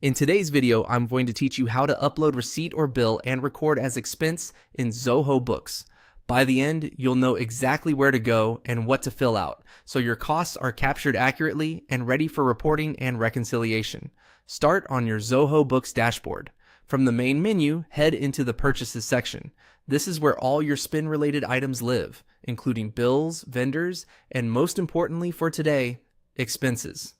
In today's video, I'm going to teach you how to upload receipt or bill and record as expense in Zoho Books. By the end, you'll know exactly where to go and what to fill out, so your costs are captured accurately and ready for reporting and reconciliation. Start on your Zoho Books dashboard. From the main menu, head into the Purchases section. This is where all your spend-related items live, including bills, vendors, and most importantly for today, expenses.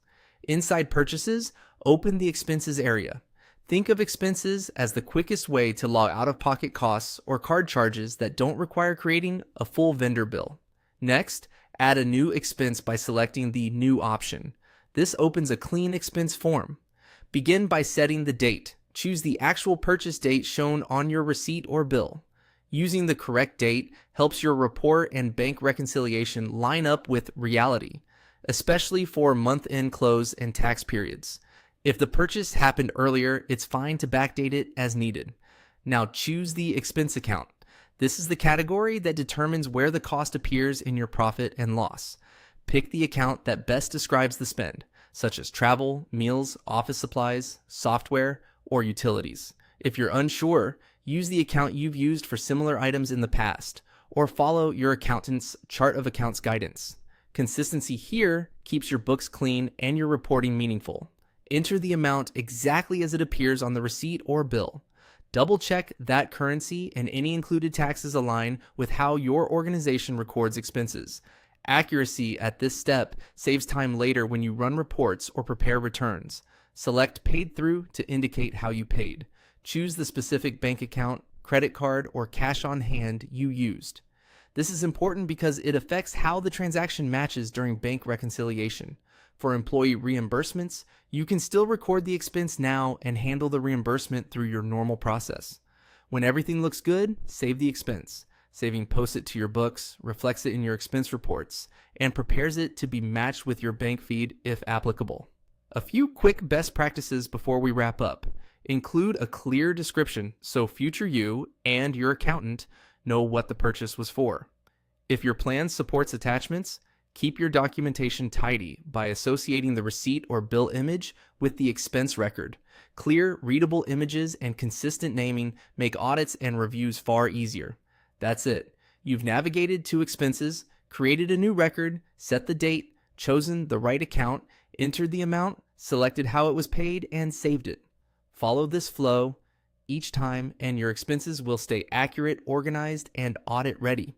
Inside Purchases, open the Expenses area. Think of expenses as the quickest way to log out-of-pocket costs or card charges that don't require creating a full vendor bill. Next, add a new expense by selecting the New option. This opens a clean expense form. Begin by setting the date. Choose the actual purchase date shown on your receipt or bill. Using the correct date helps your report and bank reconciliation line up with reality, especially for month-end close and tax periods. If the purchase happened earlier, it's fine to backdate it as needed. Now choose the expense account. This is the category that determines where the cost appears in your profit and loss. Pick the account that best describes the spend, such as travel, meals, office supplies, software, or utilities. If you're unsure, use the account you've used for similar items in the past, or follow your accountant's chart of accounts guidance. Consistency here keeps your books clean and your reporting meaningful. Enter the amount exactly as it appears on the receipt or bill. Double check that currency and any included taxes align with how your organization records expenses. Accuracy at this step saves time later when you run reports or prepare returns. Select Paid Through to indicate how you paid. Choose the specific bank account, credit card, or cash on hand you used. This is important because it affects how the transaction matches during bank reconciliation. For employee reimbursements, you can still record the expense now and handle the reimbursement through your normal process. When everything looks good, save the expense. Saving posts it to your books, reflects it in your expense reports, and prepares it to be matched with your bank feed if applicable. A few quick best practices before we wrap up. Include a clear description so future you and your accountant know what the purchase was for. If your plan supports attachments, keep your documentation tidy by associating the receipt or bill image with the expense record. Clear, readable images and consistent naming make audits and reviews far easier. That's it. You've navigated to expenses, created a new record, set the date, chosen the right account, entered the amount, selected how it was paid, and saved it. Follow this flow each time and your expenses will stay accurate, organized, and audit ready.